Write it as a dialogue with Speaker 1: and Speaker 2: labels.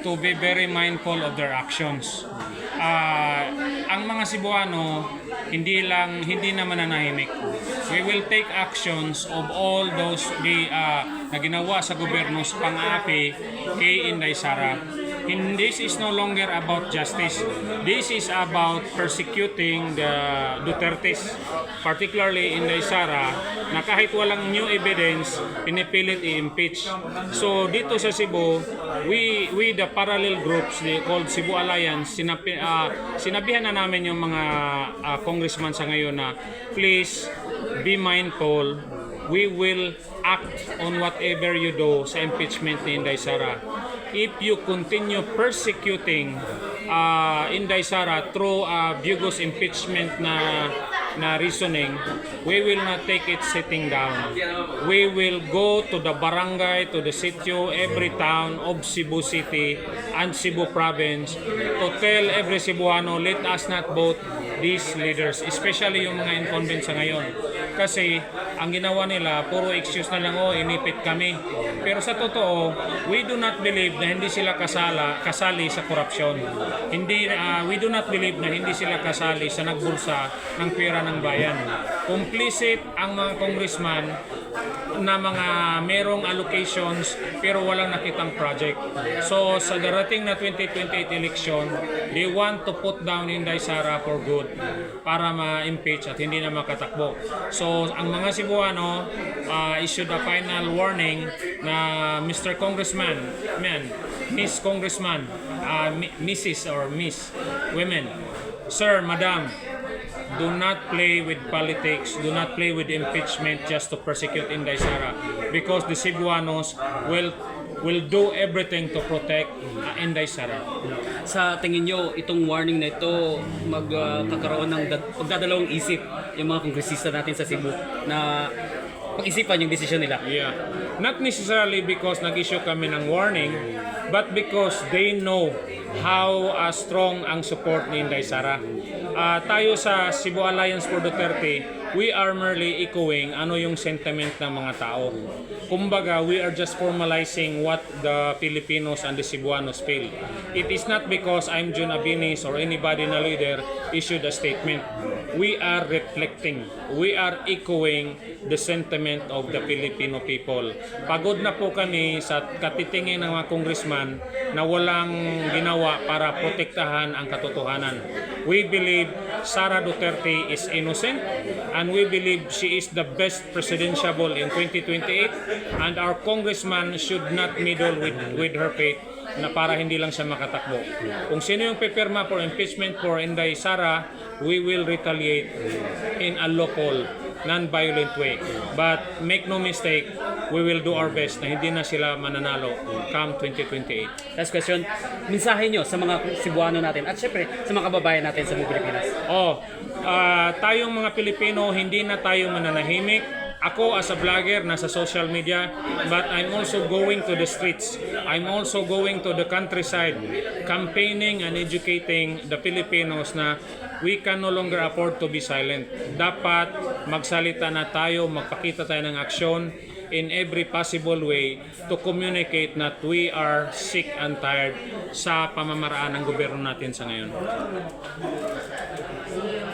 Speaker 1: to be very mindful of their actions. Ang mga Cebuano hindi na mananahimik. We will take actions of all those na ginawa sa gobyerno sa pang-aapi kay Inday Sara. And this is no longer about justice. This is about persecuting the Dutertes, particularly Inday Sara, na kahit walang new evidence, pinipilit i-impeach. So dito sa Cebu, we the parallel groups called Cebu Alliance, sinabihan na namin yung mga congressman sa ngayon na please be mindful. We will act on whatever you do sa impeachment ni Inday Sara. If you continue persecuting Inday Sara through bogus impeachment na reasoning, we will not take it sitting down. We will go to the barangay, to the sitio, every town of Cebu City and Cebu Province to tell every Cebuano, let us not vote these leaders, especially yung mga incumbents sa ngayon. Kasi ang ginawa nila, puro excuse na lang, inipit kami. Pero sa totoo, we do not believe na hindi sila kasali sa korupsyon. We do not believe na hindi sila kasali sa nagbulsa ng pera ng bayan. Complicit ang mga congressman na mga merong allocations pero walang nakitang project. So sa darating na 2028 election, they want to put down Inday Sara for good para ma-impeach at hindi na makatakbo. So ang mga Cebuano issued a final warning na Mr. Congressman, Miss Congressman, Mrs. or Miss Women, Sir, Madam, do not play with politics, do not play with impeachment just to persecute Inday Sara, because the Cebuanos will do everything to protect Inday Sara.
Speaker 2: Sa tingin nyo, itong warning na ito magkakaroon ng pagdadalawang isip yung mga kongresista natin sa Cebu na pag-isipan yung desisyon nila?
Speaker 1: Yeah. Not necessarily because nag-issue kami ng warning, but because they know how strong ang support ni Inday Sara. Tayo sa Cebu Alliance for Duterte, we are merely echoing ano yung sentiment ng mga tao. Kumbaga, we are just formalizing what the Filipinos and the Cebuanos feel. It is not because I'm Jun Abines or anybody na leader issued a statement. We are reflecting, we are echoing the sentiment of the Filipino people. Pagod na po kami sa katitingin ng mga congressman na walang ginawa para protektahan ang katotohanan. We believe Sara Duterte is innocent and we believe she is the best presidentiable in 2028, and our congressman should not meddle with her fate na para hindi lang siya makatakbo. Kung sino yung pipirma for impeachment for Inday Sara, we will retaliate in a lawful, non-violent way. But make no mistake, we will do our best na hindi na sila mananalo come 2028.
Speaker 2: Last question, mensahe nyo sa mga Cebuano natin at syempre sa mga kababayan natin sa Pilipinas?
Speaker 1: Tayong mga Pilipino, hindi na tayo mananahimik. Ako as a vlogger, nasa social media, but I'm also going to the streets. I'm also going to the countryside, campaigning and educating the Filipinos na we can no longer afford to be silent. Dapat magsalita na tayo, magpakita tayo ng aksyon in every possible way to communicate that we are sick and tired sa pamamaraan ng gobyerno natin sa ngayon.